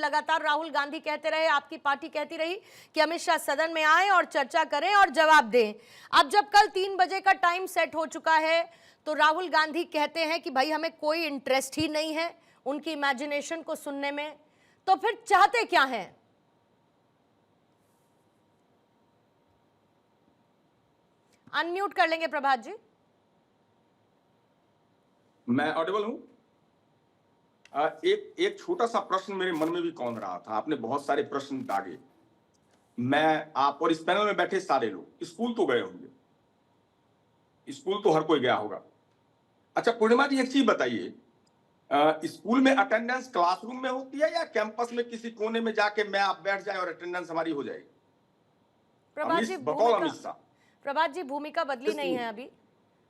लगातार राहुल गांधी कहते रहे, आपकी पार्टी कहती रही कि अमित शाह सदन में आए और चर्चा करें और जवाब दें। अब जब कल 3 बजे का टाइम सेट हो चुका है तो राहुल गांधी कहते हैं कि भाई हमें कोई इंटरेस्ट ही नहीं है उनकी इमेजिनेशन को सुनने में, तो फिर चाहते क्या हैं? अनम्यूट कर लेंगे प्रभात जी। मैं ऑडिबल हूं? एक छोटा सा प्रश्न मेरे मन में भी कौन रहा था। आपने बहुत सारे प्रश्न दागे। मैं, आप और इस पैनल में बैठे सारे लोग स्कूल तो गए होंगे, स्कूल तो हर कोई गया होगा। अच्छा पूर्णिमा जी, एक चीज बताइए, स्कूल में अटेंडेंस क्लासरूम में होती है या कैंपस में किसी कोने में जाके मैं आप बैठ जाए और अटेंडेंस हमारी हो जाएगी? प्रभात जी भूमिका बदली नहीं है अभी,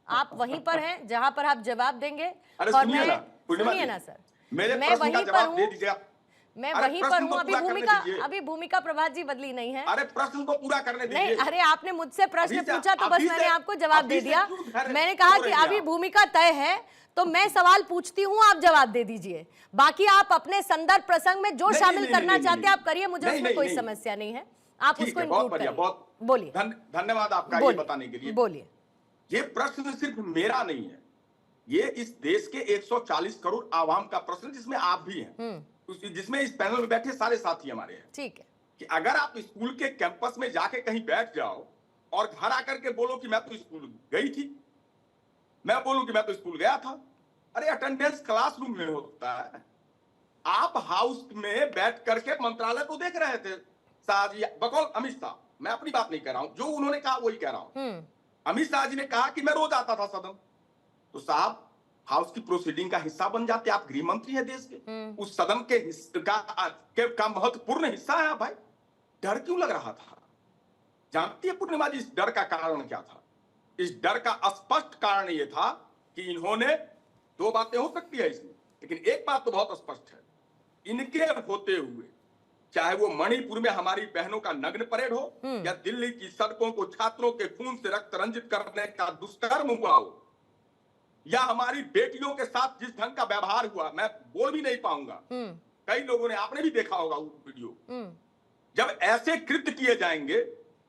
आप वहीं पर हैं जहां पर आप जवाब देंगे। और सुनिए ना सर, मैं वहीं पर हूं, मैं वहीं पर हूं। अभी भूमिका प्रभात जी बदली नहीं है। अरे प्रश्न को पूरा करने दीजिए। नहीं, अरे आपने मुझसे प्रश्न पूछा तो बस मैंने आपको जवाब दे दिया। मैंने कहा कि अभी भूमिका तय है तो मैं सवाल पूछती हूँ, आप जवाब दे दीजिए। बाकी आप अपने संदर्भ प्रसंग में जो शामिल करना चाहते हैं आप करिए, मुझे उसमें कोई समस्या नहीं है। आप उसको इंक्लूड करिए। बोलिए। धन्यवाद आपका ये बताने के लिए। बोलिए। ये प्रश्न सिर्फ मेरा नहीं है, ये इस देश के 140 करोड़ आवाम का प्रश्न, जिसमें आप भी हैं, जिसमें इस पैनल में बैठे सारे साथी हमारे हैं। ठीक है कि अगर आप स्कूल के कैंपस में जाके कहीं बैठ जाओ और घर आकर के बोलो कि मैं तो स्कूल गई थी, मैं बोलूं कि मैं तो स्कूल गया था। अरे अटेंडेंस क्लासरूम में होता है। आप हाउस में बैठ करके मंत्रालय को देख रहे थे बकौल अमित शाह, मैं अपनी बात नहीं कर रहा हूं, जो उन्होंने कहा वही कह रहा हूं। अमित शाह जी ने कहा कि मैं रोज आता था सदन, तो साहब हाउस की प्रोसीडिंग का हिस्सा बन जाते। आप गृह मंत्री हैं देश के, उस सदन के का महत्वपूर्ण हिस्सा है भाई। डर क्यों लग रहा था? जानती है पूर्णिमा जी इस डर का कारण क्या था? इस डर का स्पष्ट कारण यह था कि इन्होंने, दो बातें हो सकती है इसमें, लेकिन एक बात तो बहुत स्पष्ट है, इनके होते हुए चाहे वो मणिपुर में हमारी बहनों का नग्न परेड हो या दिल्ली की सड़कों को छात्रों के खून से रक्त रंजित करने का दुष्कर्म हुआ हो, या हमारी बेटियों के साथ जिस ढंग का व्यवहार हुआ, मैं बोल भी नहीं पाऊंगा। कई लोगों ने, आपने भी देखा होगा वो वीडियो। जब ऐसे कृत्य किए जाएंगे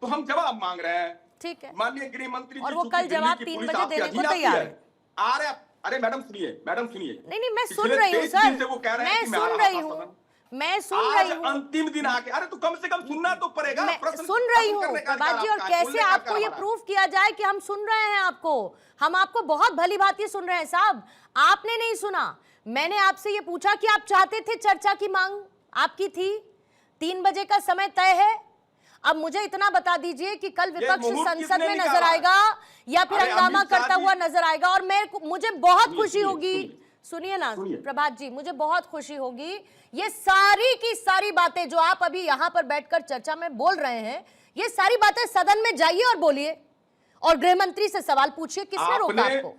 तो हम जवाब मांग रहे हैं। ठीक है माननीय गृह मंत्री, और वो कल जवाब 3 बजे देने को तैयार है। अरे मैडम सुनिए, मैडम सुनिए। नहीं, मैं सुन रही हूँ सर, मैं सुन रही हूँ, मैं सुन रही हूँ। अंतिम दिन आके, अरे तो कम से कम सुनना तो पड़ेगा। मैं सुन रही हूँ प्रभात जी, और कैसे आपको ये प्रूफ किया जाए कि हम सुन रहे हैं आपको? हम आपको बहुत भली भांति सुन रहे हैं साहब, आपने नहीं सुना। मैंने आपसे ये पूछा कि आप चाहते थे, चर्चा की मांग आपकी थी, 3 बजे का समय तय है। अब मुझे इतना बता दीजिए कि कल विपक्ष संसद में नजर आएगा या फिर हंगामा करता हुआ नजर आएगा, और मुझे बहुत खुशी होगी, सुनिए ना प्रभात जी, मुझे बहुत खुशी होगी, ये सारी की सारी बातें जो आप अभी यहां पर बैठकर चर्चा में बोल रहे हैं, ये सारी बातें सदन में जाइए और बोलिए, और गृह मंत्री से सवाल पूछिए। किसने रोका आपको?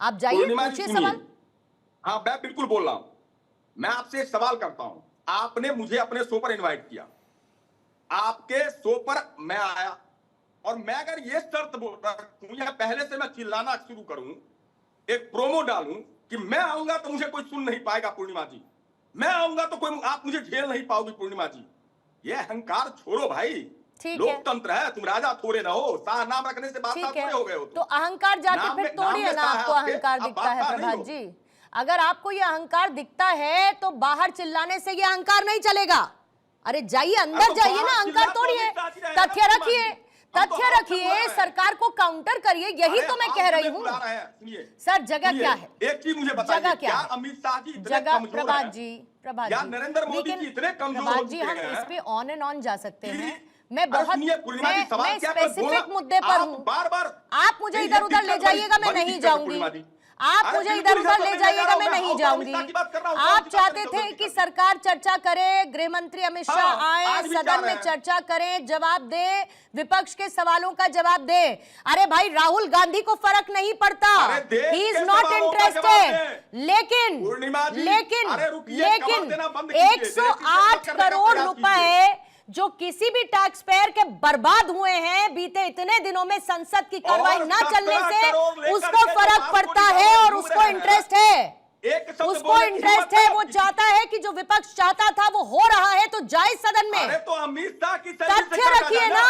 आप जाइए, पूछिए सवाल। हाँ, मैं बिल्कुल बोल रहा हूं। मैं आपसे एक सवाल करता हूं, आपने मुझे अपने शो पर इन्वाइट किया, आपके शो पर मैं आया, और मैं अगर ये शर्त रखूं या पहले से मैं चिल्लाना शुरू करूं, एक प्रोमो डालूं कि मैं आऊंगा तो मुझे कोई सुन नहीं पाएगा पूर्णिमा जी, मैं आऊंगा तो कोई, आप मुझे झेल नहीं पाओगी पूर्णिमा जी, ये अहंकार छोड़ो भाई। लोकतंत्र है, तुम राजा थोड़े ना हो, शाह नाम रखने से बात थोड़े हो गए हो। तो अहंकार जाके फिर तोड़िए ना, आपको अहंकार दिखता है प्रभात जी, अगर आपको ये अहंकार दिखता है तो बाहर चिल्लाने से ये अहंकार नहीं चलेगा। अरे जाइए, अंदर जाइए ना, अहंकार तोड़िए, तथ्य रखिए, तथ्य रखिए, सरकार को काउंटर करिए, यही तो मैं कह रही हूँ। सर जगह क्या है? एक चीज मुझे बताइए, जगह क्या है? अमित शाह जी जगह, प्रभात जी, नरेंद्र मोदी जी इतने कमजोर हो चुके हैं। हम इस पे ऑन एंड ऑन जा सकते हैं। मैं स्पेसिफिक मुद्दे पर हूँ, बार-बार आप मुझे इधर उधर ले जाइएगा, मैं नहीं जाऊंगी। आप मुझे इधर उधर ले जाइएगा, मैं नहीं जाऊंगी। आप चाहते थे कि सरकार चर्चा करे, गृह मंत्री अमित शाह आए, सदन में चर्चा करें, जवाब दे, विपक्ष के सवालों का जवाब दे। अरे भाई, राहुल गांधी को फर्क नहीं पड़ता, ही इज नॉट इंटरेस्टेड। लेकिन 108 करोड़ रुपए जो किसी भी टैक्स पेयर के बर्बाद हुए हैं बीते इतने दिनों में संसद की कार्रवाई न चलने से, उसको फर्क पड़ता है और उसको इंटरेस्ट है, उसको इंटरेस्ट है। वो चाहता है कि जो विपक्ष चाहता था वो हो रहा जाए सदन में। अरे तो अमित शाह की तथ्य रखिए ना,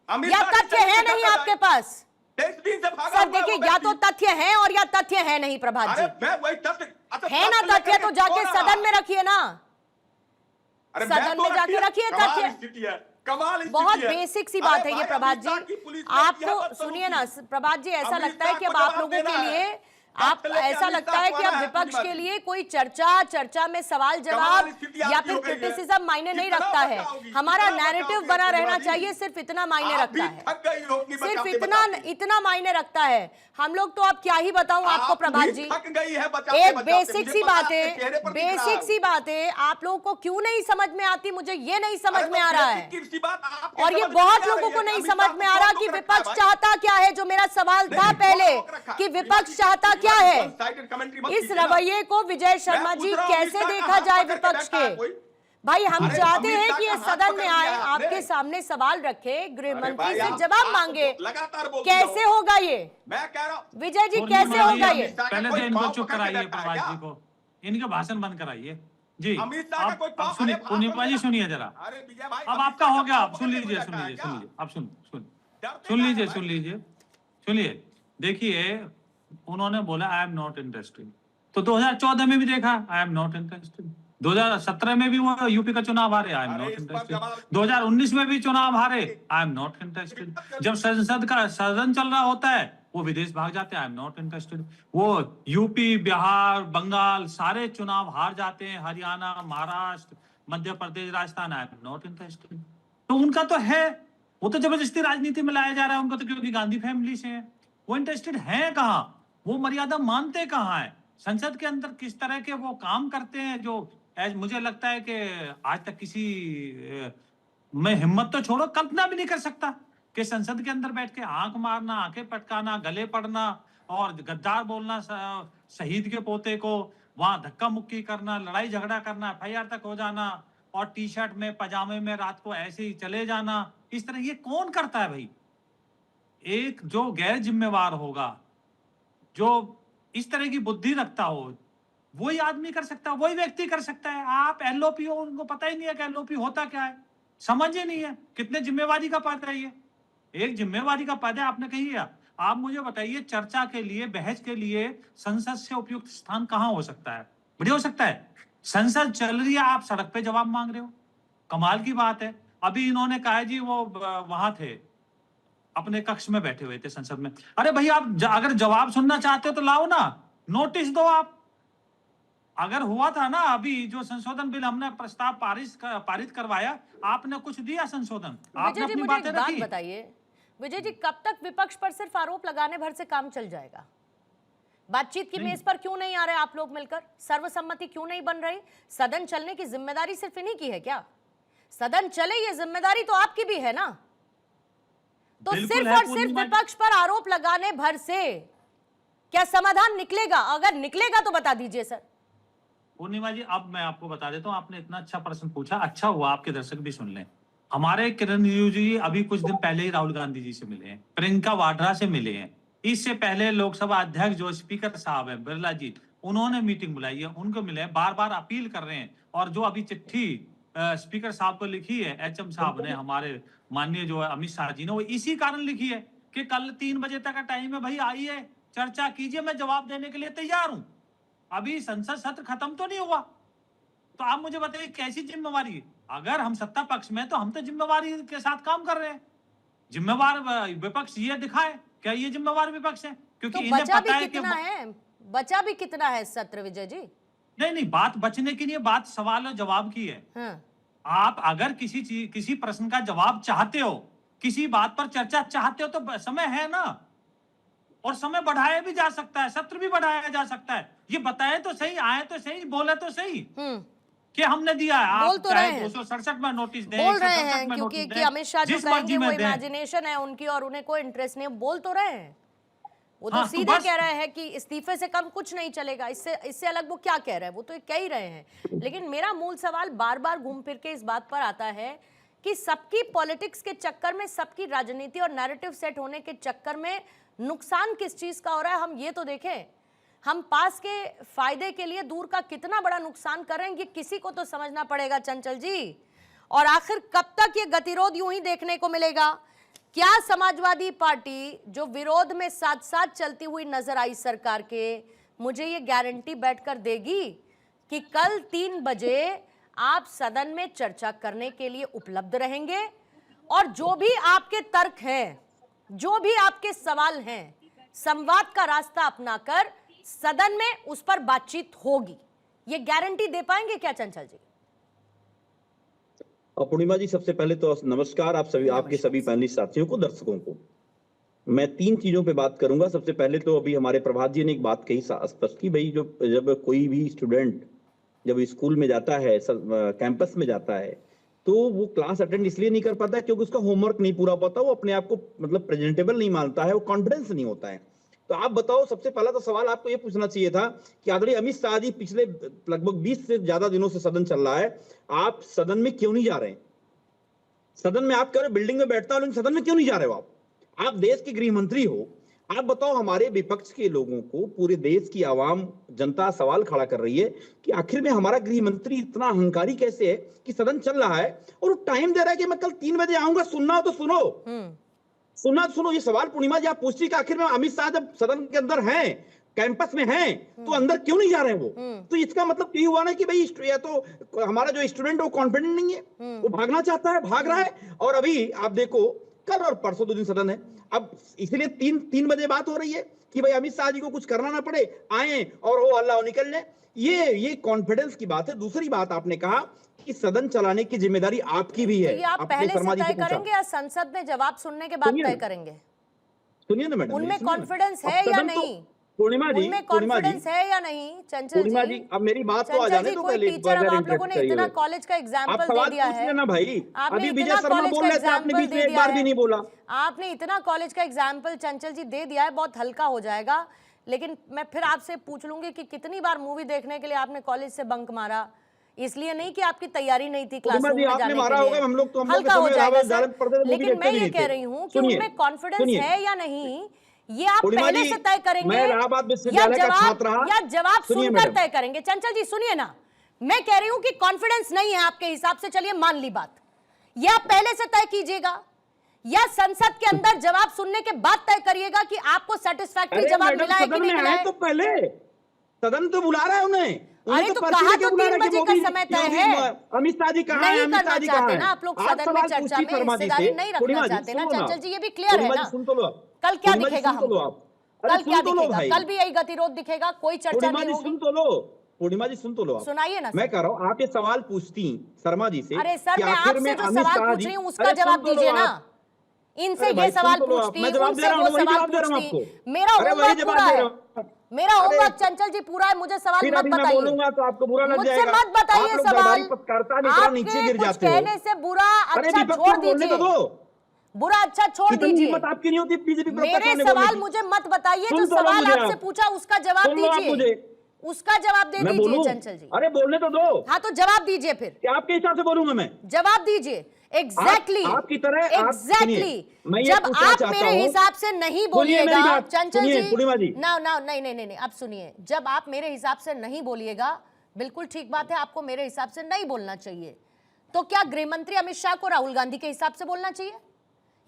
या तथ्य है नहीं आपके पास? 23 दिन से भागा सर देखिए, या तो तथ्य है और या तथ्य है नहीं प्रभात जी। मैं वही तथ्य है ना तथ्य, तो जाके सदन में रखिए ना, सदन में जाके रखिए तथ्य। कमाल बहुत बेसिक सी बात है ये प्रभात जी। आपको सुनिए ना प्रभात जी, ऐसा लगता है कि अब आप लोगों के लिए, आप ऐसा लगता है कि अब विपक्ष के लिए कोई चर्चा में सवाल जवाब या फिर क्रिटिसिज्म मायने नहीं रखता है। हमारा नैरेटिव बना रहना चाहिए, सिर्फ इतना मायने रखता है, सिर्फ इतना मायने रखता है। हम लोग तो अब क्या ही बताऊं आपको प्रभात जी। एक बेसिक सी बात है, आप लोगों को क्यों नहीं समझ में आती, मुझे ये नहीं समझ में आ रहा है। और ये बहुत लोगों को नहीं समझ में आ रहा कि विपक्ष चाहता क्या है। जो मेरा सवाल था पहले कि विपक्ष चाहता क्या है, इस रवैये को विजय शर्मा जी कैसे देखा जाए विपक्ष के? भाई हम चाहते हैं कि ये सदन में आए, आपके सामने सवाल रखे, गृह मंत्री से जवाब मांगे। कैसे होगा ये? मैं कह रहा हूं विजय जी, कैसे होगा ये? पहले तो इनको चुप कराइए प्रभात जी को, इनके भाषण बंद कराइए जी। अब सुनिए पूर्णिमा जी, सुनिए जरा। अब आपका हो गया, आप सुन लीजिए अब सुन लीजिए। देखिए उन्होंने बोला आई एम नॉट इंटरेस्टेड, तो 2014 में भी देखा आई एम नॉट इंटरेस्टेड, 2017 में भी वो यूपी का चुनाव हारे, आई एम नॉट इंटरेस्टेड, 2019 में भी चुनाव हारे, आई एम नॉट इंटरेस्टेड। जब संसद का सदन चल रहा होता है वो विदेश भाग जाते हैं, आई एम नॉट इंटरेस्टेड। वो यूपी, बिहार, बंगाल सारे चुनाव हार जाते हैं, Haryana, Maharashtra, Madhya Pradesh, Rajasthan, I am not interested. तो उनका तो है, वो तो जबरदस्ती राजनीति में लाया जा रहा है उनको, तो क्योंकि गांधी फैमिली से है। वो इंटरेस्टेड है कहाँ, वो मर्यादा मानते कहाँ है, संसद के अंदर किस तरह के वो काम करते हैं, जो मुझे लगता है कि आज तक किसी मैं हिम्मत तो छोड़ो, कल्पना भी नहीं कर सकता कि संसद के अंदर बैठ के आंख मारना, आंखें पटकाना, गले पड़ना और गद्दार बोलना शहीद के पोते को, वहां धक्का मुक्की करना, लड़ाई झगड़ा करना, FIR तक हो जाना और टी शर्ट में पजामे में रात को ऐसे ही चले जाना, इस तरह ये कौन करता है भाई? एक जो गैर जिम्मेवार होगा, जो इस तरह की बुद्धि रखता हो, वही आदमी कर सकता है, वही व्यक्ति कर सकता है। आप LOP हो, उनको पता ही नहीं है कि LOP होता क्या है, समझ ही नहीं है कितने जिम्मेवारी का पद है ये। एक जिम्मेवारी का पद है, आपने कही है। आप मुझे बताइए, चर्चा के लिए, बहस के लिए संसद से उपयुक्त स्थान कहां हो सकता है? बढ़िया हो सकता है, संसद चल रही है, आप सड़क पे जवाब मांग रहे हो, कमाल की बात है। अभी इन्होंने कहा जी वो वहां थे, अपने कक्ष में बैठे हुए थे संसद में। अरे भाई आप अगर जवाब सुनना चाहते हो तो लाओ ना, नोटिस दो आप। अगर हुआ था ना अभी जो संशोधन बिल हमने प्रस्ताव पारित करवाया, आपने कुछ दिया संशोधन, आपने अपनी बातें रखी। बताइए विजय जी, कब तक विपक्ष पर सिर्फ आरोप लगाने भर से काम चल जाएगा? बातचीत की मेज पर क्यों नहीं आ रहे आप लोग मिलकर? सर्वसम्मति क्यों नहीं बन रही? सदन चलने की जिम्मेदारी सिर्फ इन्हीं की है क्या? सदन चले ये जिम्मेदारी तो आपकी भी है ना। तो सिर्फ और सिर्फ विपक्ष पर आरोप लगाने भर से क्या समाधान निकलेगा? अगर निकलेगा तो बता दीजिए सर। पूर्णिमा जी, अब मैं आपको बता देता हूँ, आपने इतना अच्छा प्रश्न पूछा, अच्छा हुआ आपके दर्शक भी सुन लें। हमारे किरण रिजिजू जी अभी कुछ दिन पहले ही राहुल गांधी जी से मिले हैं, प्रियंका वाड्रा से मिले हैं, इससे पहले लोकसभा अध्यक्ष जो स्पीकर साहब है बिरला जी, उन्होंने मीटिंग बुलाई है, उनको मिले हैं, बार बार अपील कर रहे हैं। और जो अभी चिट्ठी स्पीकर साहब को लिखी है HM साहब ने, हमारे माननीय जो है अमित शाह जी ने, वो इसी कारण लिखी है कि कल 3 बजे तक का टाइम है भाई, आइए चर्चा कीजिए, मैं जवाब देने के लिए तैयार हूं। अभी संसद सत्र खत्म तो नहीं हुआ, तो आप मुझे बताइए कैसी जिम्मेवारी है? अगर हम सत्ता पक्ष में तो हम तो जिम्मेवारी के साथ काम कर रहे हैं। जिम्मेवार विपक्ष ये दिखाए क्या ये जिम्मेवार विपक्ष है? क्योंकि तो इन्हें पता है कि बचा भी कितना है सत्र विजय जी। नहीं, बात बचने की नहीं, बात सवाल और जवाब की है। आप अगर किसी प्रश्न का जवाब चाहते हो, किसी बात पर चर्चा चाहते हो, तो समय है ना, और समय बढ़ाया भी जा सकता है, सत्र भी बढ़ाया जा सकता है। ये बताए तो सही, आए तो सही, बोले तो सही कि हमने दिया है। आप तो चाहे 267 में नोटिस दें, बोल रहे हैं, क्योंकि अमित शाह जो कहेंगे वो इमेजिनेशन है उनकी और उन्हें कोई इंटरेस्ट नहीं, बोल तो रहे हैं। वो तो सीधे कह रहे हैं कि इस्तीफे से कम कुछ नहीं चलेगा। इससे अलग वो क्या कह रहे हैं? वो तो कह ही रहे हैं। लेकिन मेरा मूल सवाल बार बार घूम फिर के इस बात पर आता है कि सबकी पॉलिटिक्स के चक्कर में, सबकी राजनीति और नैरेटिव सेट होने के चक्कर में नुकसान किस चीज का हो रहा है हम ये तो देखें। हम पास के फायदे के लिए दूर का कितना बड़ा नुकसान कर रहे हैं, ये किसी को तो समझना पड़ेगा चंचल जी। और आखिर कब तक ये गतिरोध यूं ही देखने को मिलेगा? क्या समाजवादी पार्टी जो विरोध में साथ साथ चलती हुई नजर आई सरकार के, मुझे ये गारंटी बैठकर देगी कि कल 3 बजे आप सदन में चर्चा करने के लिए उपलब्ध रहेंगे और जो भी आपके तर्क हैं, जो भी आपके सवाल हैं, संवाद का रास्ता अपनाकर सदन में उस पर बातचीत होगी? ये गारंटी दे पाएंगे क्या चंचल जी? पूर्णिमा जी, सबसे पहले तो नमस्कार आप सभी, आपके सभी पैनलिस्ट साथियों को, दर्शकों को। मैं 3 चीजों पे बात करूंगा। सबसे पहले तो अभी हमारे प्रभात जी ने एक बात कही स्पष्ट की, भाई जब कोई भी स्टूडेंट जब स्कूल में जाता है, कैंपस में जाता है, तो वो क्लास अटेंड इसलिए नहीं कर पाता है क्योंकि उसका होमवर्क नहीं पूरा पाता, वो अपने आप को मतलब प्रेजेंटेबल नहीं मानता है, वो कॉन्फिडेंस नहीं होता है। तो आप बताओ, सबसे पहला तो सवाल आपको ये पूछना चाहिए था कि आदरणीय अमित शाह जी, पिछले लगभग 20 से ज्यादा दिनों से सदन चल रहा है, आप सदन में क्यों नहीं जा रहे हैं? सदन में आप कह रहे बिल्डिंग में बैठता हो, लेकिन सदन में क्यों नहीं जा रहे हो? आप देश के गृह मंत्री हो, आप बताओ हमारे विपक्ष के लोगों को, पूरे देश की आवाम जनता सवाल खड़ा कर रही है कि आखिर में हमारा गृह मंत्री इतना अहंकारी कैसे है कि सदन चल रहा है और वो टाइम दे रहा है कि मैं कल 3 बजे आऊंगा, सुनना हो तो सुनो, सुनना तो सुनो। ये सवाल पूर्णिमा जी आप पूछती कि आखिर में अमित शाह जब सदन के अंदर हैं, कैंपस में हैं, तो अंदर क्यों नहीं जा रहे हैं वो? तो इसका मतलब यही हुआ ना कि भाई या तो हमारा जो स्टूडेंट वो कॉन्फिडेंट नहीं है, वो भागना चाहता है, भाग रहा है। और अभी आप देखो, कल और परसों 2 दिन सदन है, अब इसलिए 3 बजे बात हो रही है कि भाई अमित शाह जी को कुछ करना ना पड़े, आए और हो अल्लाह निकल जाए। ये कॉन्फिडेंस की बात है। दूसरी बात आपने कहा कि सदन चलाने की जिम्मेदारी आपकी भी है। तो ये आप पहले से तय करेंगे या संसद में जवाब सुनने के बाद तय करेंगे? सुनिए ना मैडम, उनमें कॉन्फिडेंस है या नहीं? पूर्णिमा जी, उनमें कॉन्फिडेंस है या नहीं? चंचल जी, अब मेरी बात तो आ जाने दो पहले। टीचर, अब आप लोगों ने इतना कॉलेज का एग्जांपल दे दिया है ना भाई, अभी विजय शर्मा बोल रहे थे, आपने बीच में एक बार भी नहीं बोला। आपने इतना कॉलेज का एग्जाम्पल चंचल जी दे दिया है, बहुत हल्का हो जाएगा। लेकिन मैं फिर आपसे पूछ लूंगी कि कितनी बार मूवी देखने के लिए आपने कॉलेज से बंक मारा? इसलिए नहीं कि आपकी तैयारी नहीं थी क्लासरूम में जाने के लिए, हम लोग तो हल्का हो जाएगा सर। लेकिन मैं ये कह रही हूँ कि उनमें कॉन्फिडेंस है या नहीं, ये आप पहले से तय करेंगे या जवाब सुनकर तय करेंगे? चंचल जी सुनिए ना, मैं कह रही हूं कि कॉन्फिडेंस नहीं है आपके हिसाब से, चलिए मान ली बात, ये आप पहले से तय कीजिएगा या संसद के अंदर जवाब सुनने के बाद तय करिएगा कि आपको सेटिस्फैक्टरी जवाब मिला है कि नहीं मिला है? तो पहले सदन तो बुला रहा है उन्हें। अरे तो कहा तो 3 बजे का समय तय है। अमित शाह जी कहाँ हैं? नहीं करना चाहते ना आप लोग सदन में चर्चा में हिस्सेदारी नहीं रखना चाहते ना चंचल जी, ये भी क्लियर है ना। कल क्या दिखेगा हमको? कल क्या दिखेगा? कल भी यही गतिरोध दिखेगा, कोई चर्चा नहीं होगी। सुन तो लो पूर्णिमा जी, सुन तो लो, सुनाइए ना। मैं कह रहा हूँ आप ये सवाल पूछती शर्मा जी से। अरे सर, मैं आपसे जो सवाल पूछ रही हूँ उसका जवाब दीजिए ना। इनसे ये सवाल पूछती, उनसे वो सवाल पूछती। मेरा होमवर्क पूरा है, मेरा होमवर्क चंचल जी पूरा है, मुझे सवाल मत बताइए। बोलूंगा तो आपको बुरा लग जाएगा। मुझसे मत बताइए सवाल, नीचे गिर जाते हो। कहने से बुरा अच्छा छोड़ दीजिए, बुरा अच्छा छोड़ दीजिए। आपकी नहीं होती बीजेपी। मेरे सवाल मुझे मत बताइए, जो सवाल आपसे पूछा उसका जवाब दीजिए, उसका जवाब दे दीजिए चंचल जी। अरे बोलने तो दो। हाँ तो जवाब दीजिए फिर। क्या आपके हिसाब से बोलूंगा मैं? जवाब दीजिए। एग्जैक्टली आपकी तरह एग्जैक्टली जब आप मेरे हिसाब से नहीं बोलिएगा चंचल जी, ना नहीं अब सुनिए, जब आप मेरे हिसाब से नहीं बोलिएगा, बिल्कुल ठीक बात है, आपको मेरे हिसाब से नहीं बोलना चाहिए, तो क्या गृह मंत्री अमित शाह को राहुल गांधी के हिसाब से बोलना चाहिए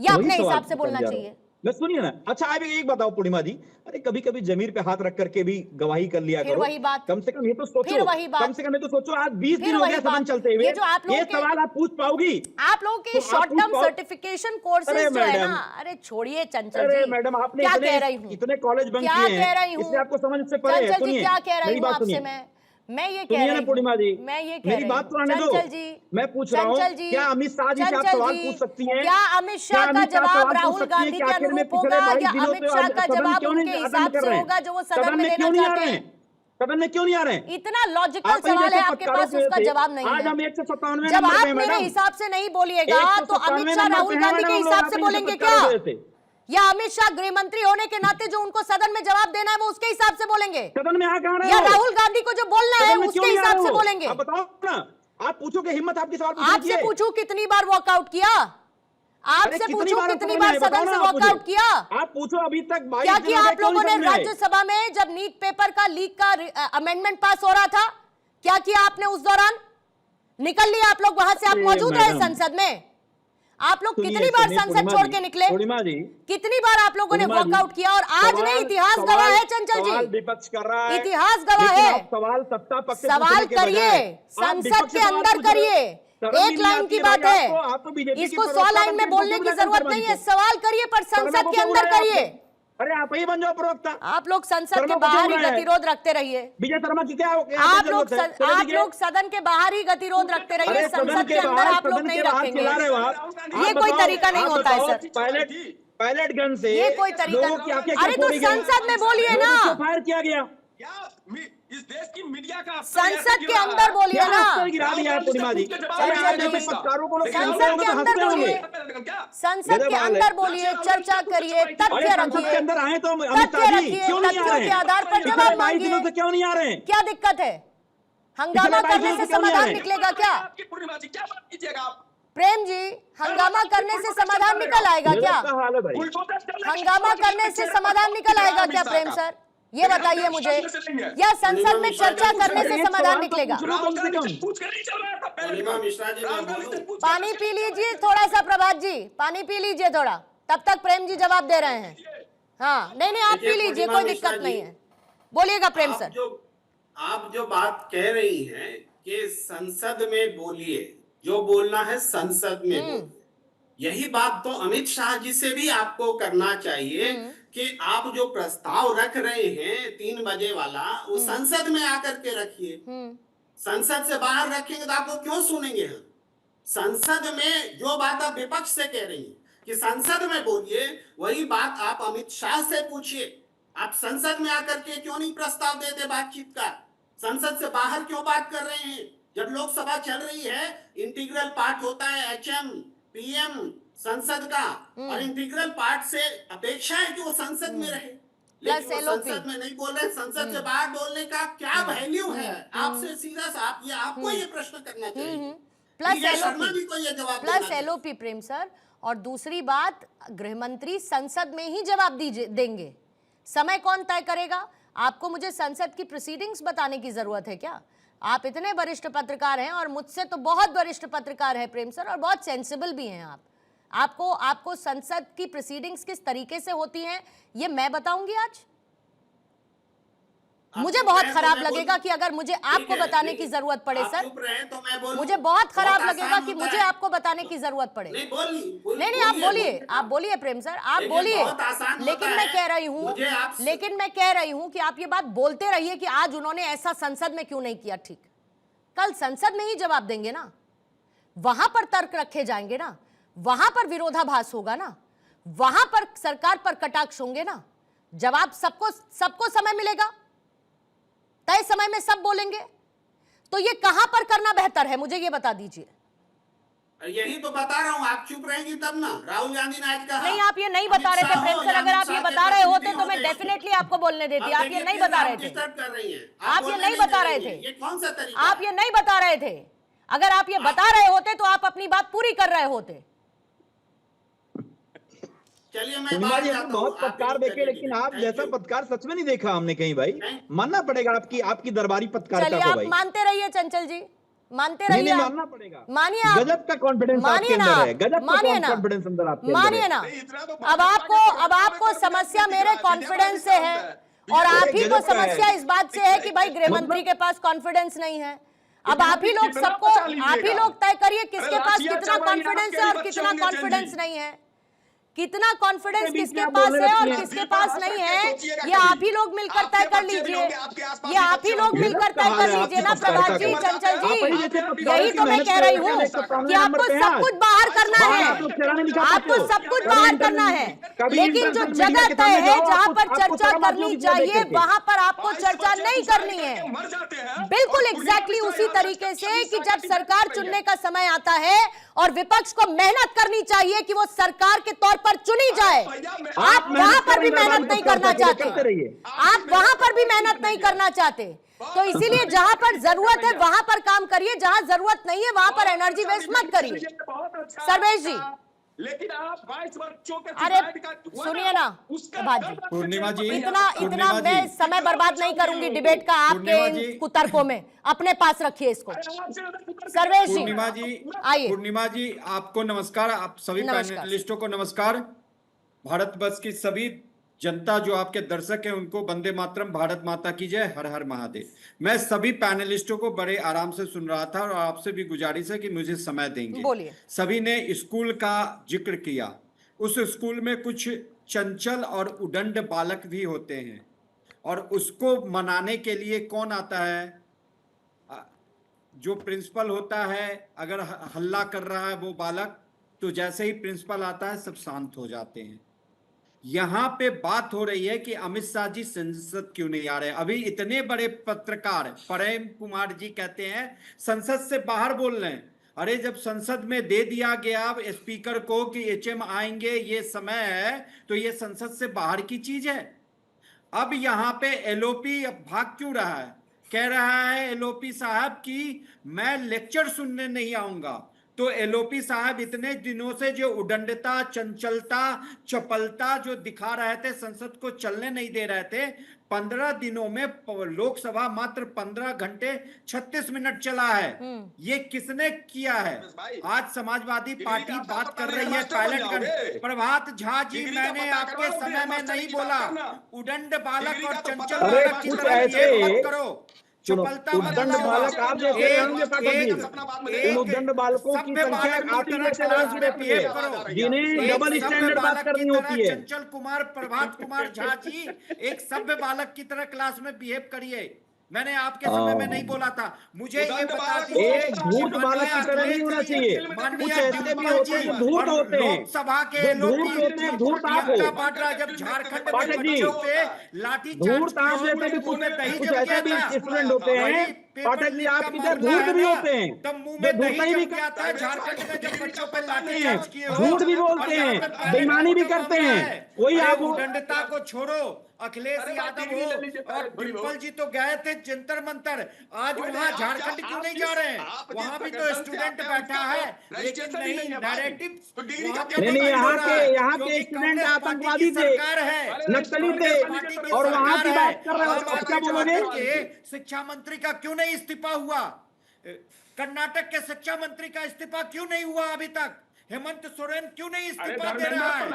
या अपने हिसाब से बोलना चाहिए? मैं सुनिए ना। अच्छा आप एक बताओ पूर्णिमा जी, अरे कभी कभी जमीर पे हाथ रख करके भी गवाही कर लिया करो। वही बात, कम से कम ये तो सोचो, कम से कम ये तो सोचो, आज 20 दिन हो गया सदन चलते हुए, ये सवाल आप पूछ पाओगी? आप लोगों के शॉर्ट टर्म सर्टिफिकेशन कोर्सेज जो है ना, अरे छोड़िए चंचल जी। अरे मैडम, आपने क्या कह रही हूँ, इतने कॉलेज बंक क्या किए कह रही हैं, हूँ इसलिए आपको समझ से परे है। सुनिए क्या कह रही हूँ आपसे मैं ये कह रही हूँ पूर्णिमा जी, मैं ये कह मेरी बात तो आने दो। मैं पूछ रहा हूँ, क्या अमित शाह जी से आप सवाल पूछ सकती हैं? क्या अमित शाह का जवाब राहुल गांधी के अनुरूप होगा या अमित शाह का जवाब उनके हिसाब से होगा जो वो सदन में देना चाहते हैं? सदन में क्यों नहीं आ रहे हैं? इतना लॉजिकल सवाल है आपके पास, उसका जवाब नहीं आज है। हम 197 जब आप मेरे हिसाब से नहीं बोलिएगा तो अमित शाह राहुल गांधी के हिसाब से बोलेंगे क्या? या अमित शाह गृह मंत्री होने के नाते जो उनको सदन में जवाब देना है वो उसके हिसाब से बोलेंगे? सदन में या राहुल गांधी को जो बोलना है उसके हिसाब से बोलेंगे? आप बताओ ना, आप पूछो कि हिम्मत आपकी सवाल आपसे पूछूं कितनी बार वॉकआउट किया? आपसे पूछूं कितनी बार सदन से वॉकआउट किया? आप पूछो अभी तक। क्या किया आप लोगों ने राज्यसभा में जब नीट पेपर का लीक का अमेंडमेंट पास हो रहा था? क्या किया आपने उस दौरान? निकल लिए आप लोग वहां से, आप मौजूद रहे संसद में। आप लोग कितनी बार संसद छोड़ के निकले, कितनी बार आप लोगों ने वॉकआउट किया, और आज नहीं, इतिहास गवाह है चंचल जी, विपक्ष कर रहा है, इतिहास गवाह है। सवाल करिए, संसद के अंदर करिए, एक लाइन की बात है, इसको 100 लाइन में बोलने की जरूरत नहीं है। सवाल करिए पर संसद के अंदर करिए। अरे आप ही बन जाओ प्रवक्ता। आप लोग संसद के बाहर ही गतिरोध रखते रहिए। विजय शर्मा की क्या आप लोग सदन के बाहर ही गतिरोध रखते रहिए, संसद के अंदर आप लोग नहीं रखेंगे। ये कोई तरीका नहीं होता है सर, पायलट गन से ये कोई तरीका नहीं। अरे तो संसद में बोलिए ना, फायर किया गया, इस देश की मीडिया का संसद के अंदर बोलिए ना, गिरा दिया पूर्णिमा जी। संसद के अंदर बोलिए, संसद के अंदर बोलिए, चर्चा करिए, तथ्य रखिए, अंदर आए तो तथ्य रखिए, तथ्यों के आधार पर जवाब मांगिए। क्यों नहीं आ रहे हैं? क्या दिक्कत है? हंगामा करने से समाधान निकलेगा क्या? पूर्णिमा जी क्या बात कीजिएगा आप? प्रेम जी, हंगामा करने से समाधान निकल आएगा क्या? हंगामा करने से समाधान निकल आएगा क्या प्रेम सर? ये बताइए मुझे, या संसद में चर्चा करने से समाधान निकलेगा? पानी पी लीजिए थोड़ा सा प्रभात जी, पानी पी लीजिए थोड़ा, तब तक प्रेम जी जवाब दे रहे हैं। हाँ नहीं आप पी लीजिए, कोई दिक्कत नहीं है, बोलिएगा प्रेम सर। आप जो बात कह रही हैं कि संसद में बोलिए, जो बोलना है संसद में बोलिए, यही बात तो अमित शाह जी से भी आपको करना चाहिए कि आप जो प्रस्ताव रख रहे हैं 3 बजे वाला, वो संसद में आकर के रखिए। संसद से बाहर रखेंगे तो आपको क्यों सुनेंगे हम? संसद में जो बात आप विपक्ष से कह रही हैं कि संसद में बोलिए, वही बात आप अमित शाह से पूछिए। आप संसद में आकर के क्यों नहीं प्रस्ताव देते बातचीत का? संसद से बाहर क्यों बात कर रहे हैं? जब लोकसभा चल रही है, इंटीग्रल पार्ट होता है HM PM संसद का, और इंटीग्रल पार्ट से अपेक्षा है कि वो संसद में रहे, लेकिन वो संसद में नहीं बोल रहे। संसद से बाहर बोलने का क्या वैल्यू है? आपसे सीधा आपको ये प्रश्न करना चाहिए। प्लस LOP प्रेम सर। और दूसरी बात, गृह मंत्री संसद में ही जवाब देंगे। समय कौन तय करेगा? आपको मुझे संसद की प्रोसीडिंग्स बताने की जरूरत है क्या? आप इतने वरिष्ठ पत्रकार हैं, और मुझसे तो बहुत वरिष्ठ पत्रकार है प्रेम सर, और बहुत सेंसिबल भी हैं आप। आपको संसद की प्रोसीडिंग्स किस तरीके से होती हैं ये मैं बताऊंगी आज। मुझे बहुत खराब लगेगा कि अगर मुझे आपको बताने की जरूरत पड़े सर, मुझे बहुत खराब लगेगा कि मुझे आपको बताने की जरूरत पड़े। नहीं आप बोलिए प्रेम सर, आप बोलिए। लेकिन मैं कह रही हूं कि आप ये बात बोलते रहिए कि आज उन्होंने ऐसा संसद में क्यों नहीं किया। ठीक, कल संसद में ही जवाब देंगे ना, वहां पर तर्क रखे जाएंगे ना, वहां पर विरोधाभास होगा ना, वहां पर सरकार पर कटाक्ष होंगे ना, जवाब सबको समय मिलेगा, तय समय में सब बोलेंगे। तो ये कहां पर करना बेहतर है, मुझे ये बता दीजिए। यही तो बता रहा हूं, आप चुप रहेंगी तब ना। राहुल गांधी ने आज कहा, नहीं आप ये नहीं बता रहे थे प्रेम सर, अगर आप ये बता रहे होते तो मैं डेफिनेटली आपको बोलने देती। आप ये नहीं बता रहे थे, आप ये नहीं बता रहे थे, ये कौन सा तरीका? आप ये नहीं बता रहे थे। अगर आप ये बता रहे होते तो आप अपनी बात पूरी कर रहे होते। चलिए मैं बहुत पत्रकार देखे, लेकिन आप जैसा पत्रकार सच में नहीं देखा हमने कहीं भाई। मानना पड़ेगा आपकी दरबारी पत्रकारिता को भाई। मानते रहिए चंचल जी, मानते रहिए। मानना पड़ेगा, मानिए आप, गजब का कॉन्फिडेंस आपके अंदर है, गजब का कॉन्फिडेंस अंदर आपके अंदर है। मानिए ना। अब आपको समस्या मेरे कॉन्फिडेंस से है, और आप ही को समस्या इस बात से है कि भाई गृह मंत्री के पास कॉन्फिडेंस नहीं है। अब आप ही लोग तय करिए किसके पास कितना कॉन्फिडेंस है और कितना कॉन्फिडेंस नहीं है। कितना कॉन्फिडेंस किसके पास है और किसके पास नहीं है, ये आप ही लोग मिलकर तय कर लीजिए। ये आप ही लोग मिलकर तय कर लीजिए ना प्रभात जी, चंचल जी। यही तो मैं कह रही हूँ कि आपको सब कुछ बाहर करना है, आपको सब कुछ बाहर करना है, लेकिन जो जगह तय है जहाँ पर चर्चा करनी चाहिए वहां पर आपको चर्चा नहीं करनी है। बिल्कुल एग्जैक्टली उसी तरीके से कि जब सरकार चुनने का समय आता है और विपक्ष को मेहनत करनी चाहिए कि वो सरकार के तौर पर चुनी जाए, आप वहां पर भी मेहनत नहीं करना चाहते, आप वहां पर भी मेहनत नहीं करना चाहते। तो इसीलिए जहां पर जरूरत है वहां पर काम करिए, जहां जरूरत नहीं है वहां पर एनर्जी वेस्ट मत करिए। सर्वेश जी, लेकिन आप 22 बच्चों के अरे सुनिए ना प्रभात जी, पूर्णिमा जी, इतना मैं समय बर्बाद नहीं करूंगी डिबेट का आपके इन कुतर्कों में, अपने पास रखिए इसको। सर्वेश जी आइए। पूर्णिमा जी आपको नमस्कार, आप सभी पैनलिस्टों को नमस्कार। भारतवर्ष की सभी जनता जो आपके दर्शक हैं उनको वंदे मातरम, भारत माता की जय, हर हर महादेव। मैं सभी पैनलिस्टों को बड़े आराम से सुन रहा था और आपसे भी गुजारिश है कि मुझे समय देंगे। बोलिए। सभी ने स्कूल का जिक्र किया, उस स्कूल में कुछ चंचल और उदंड बालक भी होते हैं और उसको मनाने के लिए कौन आता है? जो प्रिंसिपल होता है, अगर हल्ला कर रहा है वो बालक, तो जैसे ही प्रिंसिपल आता है सब शांत हो जाते हैं। यहां पे बात हो रही है कि अमित शाह जी संसद क्यों नहीं आ रहे। अभी इतने बड़े पत्रकार प्रेम कुमार जी कहते हैं संसद से बाहर बोल रहे हैं। अरे जब संसद में दे दिया गया स्पीकर को कि एचएम आएंगे, ये समय है, तो ये संसद से बाहर की चीज है। अब यहां पे एलओपी भाग क्यों रहा है? कह रहा है एलओपी साहब कि मैं लेक्चर सुनने नहीं आऊंगा। तो एलओपी साहब इतने दिनों से जो उदंडता, चंचलता, चपलता जो दिखा रहे थे, संसद को चलने नहीं दे रहे थे, 15 दिनों में लोकसभा मात्र 15 घंटे 36 मिनट चला है। ये किसने किया है? आज समाजवादी पार्टी बात कर रही है पायलट। प्रभात झा जी, मैंने आपके समय में नहीं बोला उदंड बालक और चंचल बालक की तरह ये मत करो। उद्दंड बालक आप जैसे रहेंगे पाठक जी, उन उद्दंड बालकों की संख्या आप ही जैसे रहती है जिन्हें डबल स्टैंडर्ड बात करनी होती है। चंचल कुमार, प्रभात कुमार झा जी, एक सभ्य बालक की तरह क्लास में बिहेव करिए। मैंने आपके समय में नहीं बोला था। मुझे ये बता दीजिए, एक धूर्त बालक की तरह नहीं होना चाहिए। कुछ ऐसे भी होते हैं जो धूर्त होते हैं, लोकसभा के धूर्त होते हैं, धूर्त आप हो जब झारखंड पाठक जी, धूर्त आप जैसे भी कुछ ऐसे भी स्टूडेंट होते हैं पाठक जी, आपकी तरह धूर्त भी होते हैं, जो धूर्त भी करते हैं, झारखंड में जब बच्चों पर लाठीचार्ज किए, झूठ भी बोलते हैं, बेईमानी भी करते हैं। वही आप उदंडता को छोड़ो। अखिलेश यादव हो और डिम्पल जी तो गए थे जंतर मंतर, आज वहां झारखंड क्यों नहीं जा रहे हैं? वहां भी तो स्टूडेंट बैठा है, लेकिन नहीं नैरेटिव। नहीं, यहाँ के स्टूडेंट आतंकवादी थे, नक्सली थे, और वहां की बात कर रहे हो, क्या बोलोगे? शिक्षा मंत्री का क्यों नहीं इस्तीफा हुआ? कर्नाटक के शिक्षा मंत्री का इस्तीफा क्यों नहीं हुआ अभी तक? हेमंत सोरेन क्यों नहीं इस्तीफा दे रहा है?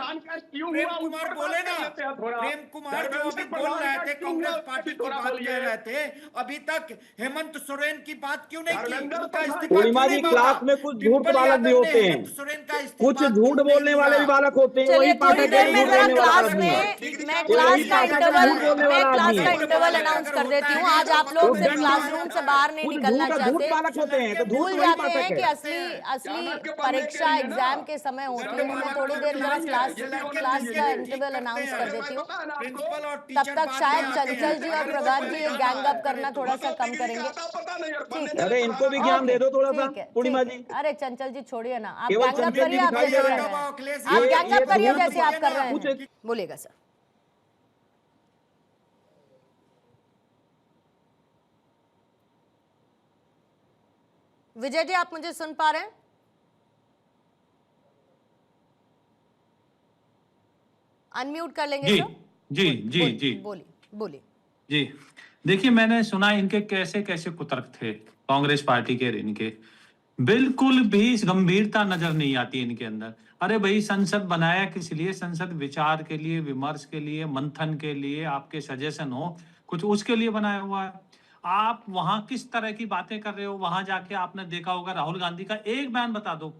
प्रेम कुमार बोले ना, प्रेम कुमार जो अभी बोल रहे थे, कांग्रेस पार्टी की बात कह रहे थे, अभी तक हेमंत सोरेन की बात क्यों नहीं की? उनका इस्तीफा क्यों नहीं? क्लास में कुछ झूठ बालक भी होते हैं, कुछ झूठ बोलने वाले भी बालक होते हैं। वही थोड़ी देर में जरा क्लास में मैं क्लास का इंटरवल अनाउंस कर देती हूँ। आज आप लोग सिर्फ क्लासरूम से बाहर नहीं निकलना चाहते, भूल जाते हैं कि असली परीक्षा एग्जाम के समय होती है। मैं थोड़ी देर जरा क्लास का इंटरवल अनाउंस कर देती हूँ, तब तक शायद चंचल जी और प्रभात जी गैंग अप करना थोड़ा सा कम करेंगे। ठीक है, अरे इनको भी ज्ञान दे दो थोड़ा सा पूर्णिमा जी। अरे चंचल जी छोड़िए ना, आप गैंग अप करिए, आप जैसे कर रहे हैं, आप गैंग अप करिए जैसे आप कर रहे हैं। बोलिएगा सर। विजय जी, आप मुझे सुन पा रहे हैं? अनम्यूट कर लेंगे जी, जी जी जी बोलिए जी। देखिए, मैंने सुना इनके कैसे कैसे कुतर्क थे कांग्रेस पार्टी के, इनके बिल्कुल भी गंभीरता नजर नहीं आती इनके अंदर। अरे भाई, संसद बनाया किस लिए? संसद विचार के लिए, विमर्श के लिए, मंथन के लिए, आपके सजेशन हो कुछ, उसके लिए बनाया हुआ है। आप वहां किस तरह की बातें कर रहे हो? वहां जाके आपने देखा होगा राहुल गांधी का एक बयान बता दो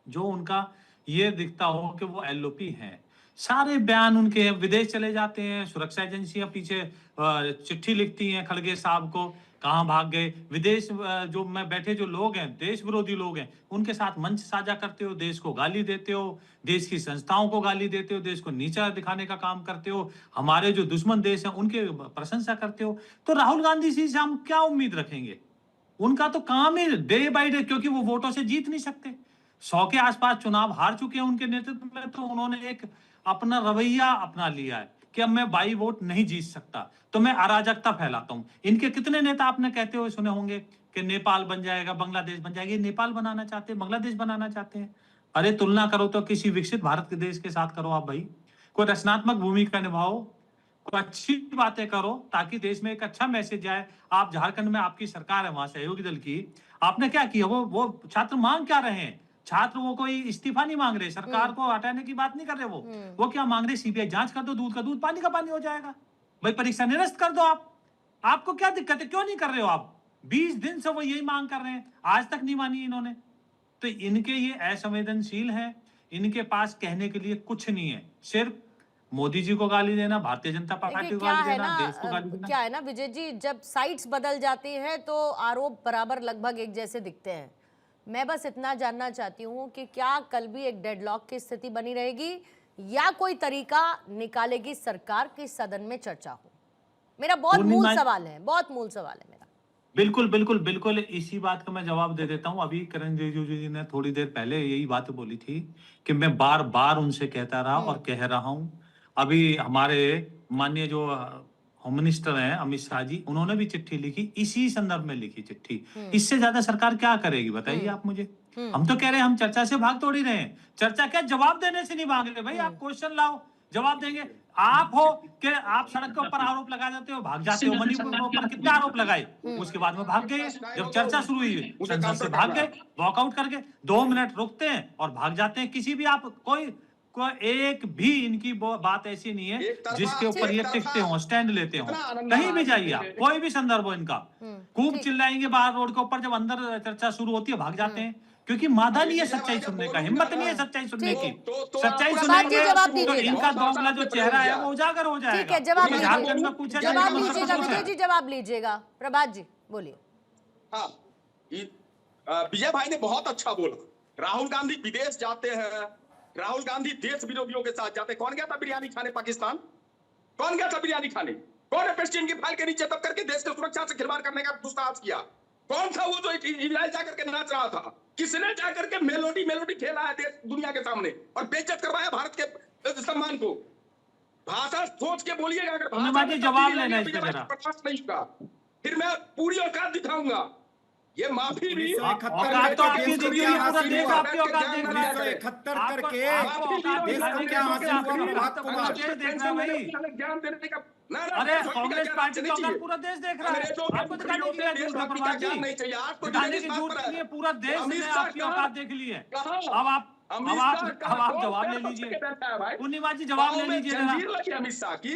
जो उनका ये दिखता हो कि वो एलओपी है। सारे बयान उनके विदेश चले जाते हैं, सुरक्षा एजेंसियां पीछे चिट्ठी लिखती हैं खड़गे साहब को, कहां भाग गए विदेश। जो मैं बैठे जो लोग हैं, देश विरोधी लोग हैं, उनके साथ मंच साझा करते हो, देश को गाली देते हो, देश की संस्थाओं को गाली देते हो, देश को नीचा दिखाने का काम करते हो, हमारे जो दुश्मन देश हैं उनके प्रशंसा करते हो। तो राहुल गांधी जी से हम क्या उम्मीद रखेंगे? उनका तो काम ही डे बाई डे, क्योंकि वो वोटों से जीत नहीं सकते। 100 के आसपास चुनाव हार चुके हैं उनके नेतृत्व में, तो उन्होंने एक अपना रवैया अपना लिया है कि अब मैं बाई वोट नहीं जीत सकता, तो मैं अराजकता फैलाता हूं। इनके कितने नेता आपने कहते हुए सुने होंगे कि नेपाल बन जाएगा, बांग्लादेश बन जाएगा। ये नेपाल बनाना चाहते हैं, बांग्लादेश बनाना चाहते हैं। अरे तुलना करो तो किसी विकसित भारत के देश के साथ करो आप भाई, कोई रचनात्मक भूमिका निभाओ, कोई अच्छी बातें करो ताकि देश में एक अच्छा मैसेज जाए। आप झारखंड में आपकी सरकार है, वहां सहयोगी दल की, आपने क्या किया? वो छात्र मांग क्या रहे हैं? छात्र वो कोई इस्तीफा नहीं मांग रहे, सरकार को हटाने की बात नहीं कर रहे, वो क्या मांग रहे? सीबीआई जांच कर दो, दूध का दूध पानी का पानी हो जाएगा भाई, परीक्षा निरस्त कर दो। आपको क्या दिक्कत है, क्यों नहीं कर रहे हो आप? 20 दिन से वो यही मांग कर रहे हैं, आज तक नहीं मानी इन्होंने। तो इनके ये असंवेदनशील हैं, इनके पास कहने के लिए कुछ नहीं है, सिर्फ मोदी जी को गाली देना, भारतीय जनता पार्टी को गाली देना, देश को गाली देना। क्या है ना विजय जी, जब साइड्स बदल जाती हैं तो आरोप बराबर लगभग एक जैसे दिखते हैं। मैं बस इतना जानना चाहती हूँ कि क्या कल भी एक डेडलॉक की स्थिति बनी रहेगी या कोई तरीका निकालेगी सरकार की सदन में चर्चा हो? मेरा बहुत मूल सवाल है, बहुत मूल सवाल है मेरा। बिल्कुल बिल्कुल बिल्कुल, इसी बात का मैं जवाब दे देता हूं। अभी किरण रिजिजू जी ने थोड़ी देर पहले यही बात बोली थी कि मैं बार बार उनसे कहता रहा और कह रहा हूं। अभी हमारे माननीय जो होम मिनिस्टर हैं अमित शाह जी, उन्होंने भी चिट्ठी लिखी, इसी संदर्भ में लिखी चिट्ठी। इससे ज्यादा सरकार क्या करेगी बताइए आप मुझे? हम तो कह रहे हैं हम चर्चा से भाग थोड़ी रहे हैं। चर्चा क्या, जवाब देने से नहीं भाग रहे भाई। आप क्वेश्चन लाओ, जवाब देंगे। आप हो कि आप सड़क के ऊपर आरोप लगा जाते हो, भाग जाते हो। मणिपुर के ऊपर कितने आरोप लगाए, उसके बाद में भाग गए। जब चर्चा शुरू हुई संसद से भाग गए, वॉकआउट करके 2 मिनट रुकते हैं और भाग जाते हैं। किसी भी आप कोई एक भी इनकी बात ऐसी नहीं है जिसके ऊपर ये टिकते हो, स्टैंड लेते हो। कहीं भी जाइए आप, कोई भी संदर्भ हो इनका, खूब चिल्लाएंगे बाहर रोड के ऊपर, जब अंदर चर्चा शुरू होती है भाग जाते हैं। क्योंकि मादा नहीं है सच्चाई सुनने का, हिम्मत नहीं है सच्चाई सुनने की। सच्चाई सुनेंगे तो इनका दोगला जो चेहरा है वो उजागर हो जाएगा। ठीक है, जवाब लीजिएगा विजय जी, जवाब लीजिएगा। प्रभात जी बोलिए। हाँ, विजय भाई ने बहुत अच्छा बोला। राहुल गांधी विदेश जाते हैं, राहुल गांधी देश विरोधियों के साथ जाते। कौन गया था बिरयानी खाने पाकिस्तान? कौन गया था बिरयानी खाने? कौन है प्रेसिडेंट की फाइल के नीचे तब करके देश की सुरक्षा से खिलवाड़ करने का दुस्साहस किया? कौन था वो जो इजराइल जाकर के नाच रहा था? किसने जाकर के मेलोडी खेला है देश दुनिया के सामने और बेइज्जत करवाया भारत के सम्मान को? भाषा सोच के बोलिएगा। अगर जवाब लेना है नहीं होगा फिर मैं पूरी औकात दिखाऊंगा। ये माफी भी 1971 करके देश को क्या हासिल हुआ ज्ञान देने का। अरे कांग्रेस पार्टी का पूरा देश देख रहा है, आपको दिखाने के लिए झूठ प्रभात जी, दिखाने की झूठ के लिए पूरा देश ने आपकी औकात देख ली है। अब आप जवाब ले लीजिए, पूर्णिमा जी जवाब ले लीजिए जरा। अमित शाह की,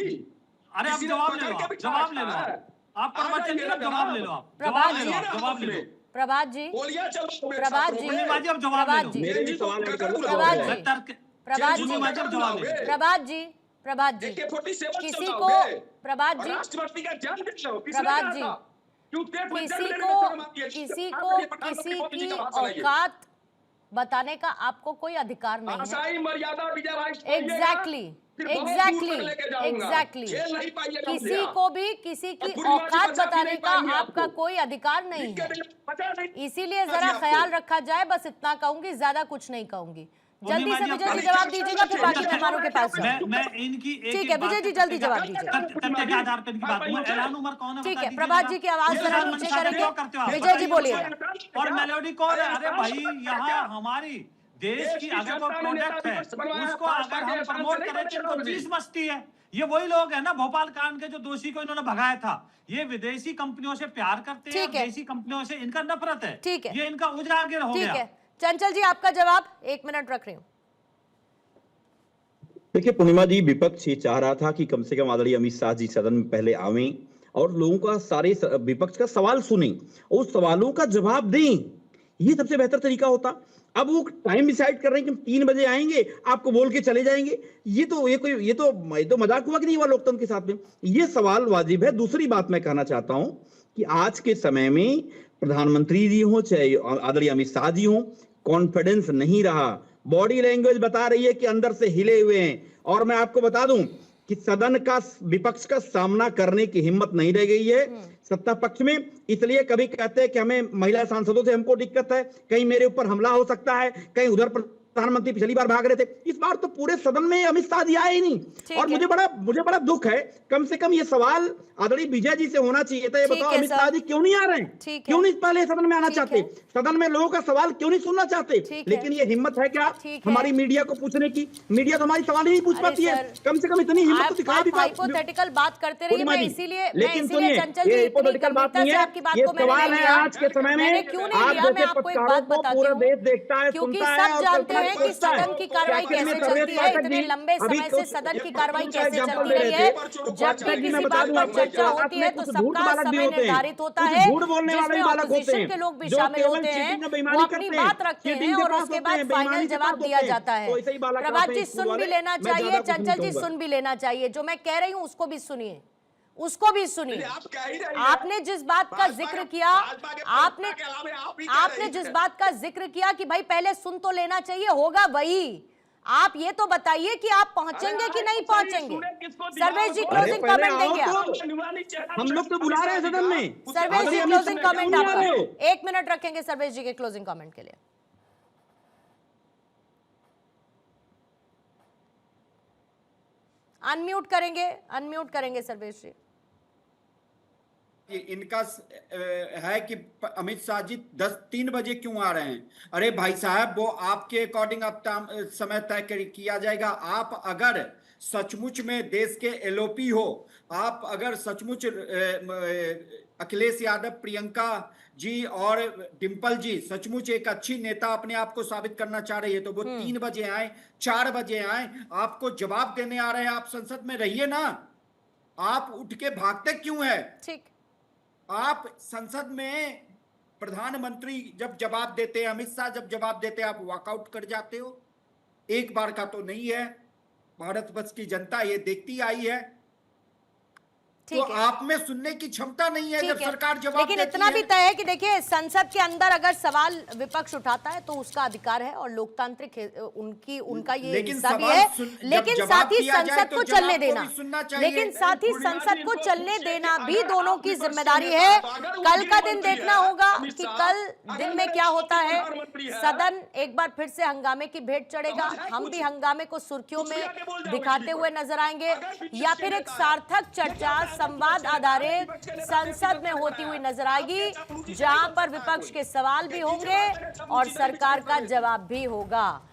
अरे अब जवाब ले लो, जवाब ले लो आप। प्रवचन जवाब ले लो आप, जवाब ले लो, जवाब ले लो। प्रभात जी, प्रभात जी, पूर्णिमा जी अब जवाब ले लो। प्रभात जी, किसी को किसी की औकात बताने का आपको कोई अधिकार नहीं है। एग्जैक्टली किसी को भी किसी की औकात बताने का आपका कोई अधिकार नहीं है। इसीलिए जरा ख्याल रखा जाए, बस इतना कहूंगी, ज्यादा कुछ नहीं कहूंगी। जल्दी से विजय जी जवाब दीजिएगा, फिर बाकी मेहमानों के पास। मैं इनकी ठीक है विजय जी, जल्दी जवाब दीजिए। तथ्य के आधार पर इनकी बात हुई। ऐलान उमर कौन है? ठीक है, प्रभात जी की आवाज जरा नीचे करेंगे। विजय जी बोलिए। और मेलोडी कौन है? अरे भाई यहाँ हमारी देश की अगर कोई प्रोडक्ट है उसको अगर हम प्रमोट करें तो इनको चीज मस्ती है। ये वही लोग है ना भोपाल कांड के जो दोषी को इन्होंने भगाया था। ये विदेशी कंपनियों से प्यार करते हैं, विदेशी कंपनियों से इनका नफरत है। ठीक है, ये इनका उजागर हो गया। चंचल जी आपका जवाब 1 मिनट रख रही हूँ। देखिए पूर्णिमा जी, विपक्ष ये चाह रहा था कि कम से कम आदरणीय अमित शाह जी सदन में पहले आवें और लोगों का सारे विपक्ष का सवाल सुने, उस सवालों का जवाब दें। ये सबसे बेहतर तरीका होता। अब वो टाइम डिसाइड कर रहे हैं कि हम 3 बजे आएंगे, आपको बोल के चले जाएंगे। ये तो मजाक हुआ कि नहीं हुआ लोकतंत्र के साथ में? ये सवाल वाजिब है। दूसरी बात मैं कहना चाहता हूं कि आज के समय में प्रधानमंत्री जी हो चाहे आदरणीय अमित शाह जी हो, कॉन्फिडेंस नहीं रहा। बॉडी लैंग्वेज बता रही है कि अंदर से हिले हुए हैं। और मैं आपको बता दूं कि सदन का विपक्ष का सामना करने की हिम्मत नहीं रह गई है सत्ता पक्ष में। इसलिए कभी कहते हैं कि हमें महिला सांसदों से हमको दिक्कत है, कहीं मेरे ऊपर हमला हो सकता है, कहीं उधर प्रधानमंत्री पिछली बार भाग रहे थे, इस बार तो पूरे सदन में अमित शाह जी आए ही नहीं। और मुझे बड़ा दुख है, कम से कम ये सवाल आदरणीय विजय जी से होना चाहिए था। ये बताओ अमित शाह जी क्यों नहीं आ रहे हैं, क्यों नहीं पहले सदन में आना चाहते, सदन में लोगों का सवाल क्यों नहीं सुनना चाहते। लेकिन ये हिम्मत है क्या हमारी मीडिया को पूछने की? मीडिया तो हमारी सवाल ही नहीं पूछ पाती है, कम से कम इतनी हिम्मत तो दिखा दी। हाइपोथेटिकल बात करते रहिए, मैं इसीलिए लेकिन सुनिए, ये हाइपोथेटिकल बात नहीं है, ये सवाल है आज के समय में। आप जैसे पत्रकारों को पूरा देश देखता है, क्योंकि सुनता है सब और जानते हैं कि सदन की कार्रवाई कैसे चलती है, इतने लंबे समय से सदन की कार्रवाई कैसे चलती रही है। जब भी किसी बात पर चर्चा होती है तो सबका समय निर्धारित होता है, जिसमें ऑपोजिशन के लोग भी शामिल होते हैं, वो अपनी बात रखते हैं और उसके बाद फाइनल जवाब दिया जाता है। प्रभात जी सुन भी लेना चाहिए, चंचल जी सुन भी लेना चाहिए, जो मैं कह रही हूं उसको भी सुनिए, उसको भी सुनिए। आपने जिस बात का जिक्र किया, आपने जिस बात का जिक्र किया कि भाई पहले सुन तो लेना चाहिए, होगा वही। आप ये तो बताइए कि आप पहुंचेंगे कि नहीं पहुंचेंगे। सर्वेश जी क्लोजिंग कमेंट देंगे आप? हम लोग तो बुला रहे हैं सदन में। सर्वेश जी क्लोजिंग कमेंट आपका, 1 मिनट रखेंगे सर्वेश जी के क्लोजिंग कमेंट के लिए। अनम्यूट करेंगे सर्वेश जी। इनका है कि अमित शाह जी 3 बजे क्यों आ रहे हैं? अरे भाई साहब, वो आपके अकॉर्डिंग अब समय तय किया जाएगा। आप अगर सचमुच में देश के एलओपी हो, आप अगर सचमुच अखिलेश यादव, प्रियंका जी और डिंपल जी सचमुच एक अच्छी नेता अपने आप को साबित करना चाह रही है, तो वो 3 बजे आए, 4 बजे आए, आपको जवाब देने आ रहे हैं। आप संसद में रहिए ना, आप उठ के भागते क्यों है? ठीक, आप संसद में प्रधानमंत्री जब जवाब देते हैं, अमित शाह जब जवाब देते हैं, आप वॉकआउट कर जाते हो। एक बार का तो नहीं है, भारतवर्ष की जनता ये देखती आई है। तो आप में सुनने की क्षमता नहीं है जब सरकार जवाब देती है। लेकिन इतना भी तय है कि देखिए, संसद के अंदर अगर सवाल विपक्ष उठाता है तो उसका अधिकार है और लोकतांत्रिक उनका ये हिस्सा भी है। लेकिन साथ ही संसद को चलने देना, लेकिन साथ ही संसद को चलने देना भी दोनों की जिम्मेदारी है। कल का दिन देखना होगा कि कल दिन में क्या होता है। सदन एक बार फिर से हंगामे की भेंट चढ़ेगा, हम भी हंगामे को सुर्खियों में दिखाते हुए नजर आएंगे, या फिर एक सार्थक चर्चा संवाद आधारित संसद में होती हुई नजर आएगी, जहां पर विपक्ष के सवाल भी होंगे और सरकार का जवाब भी होगा।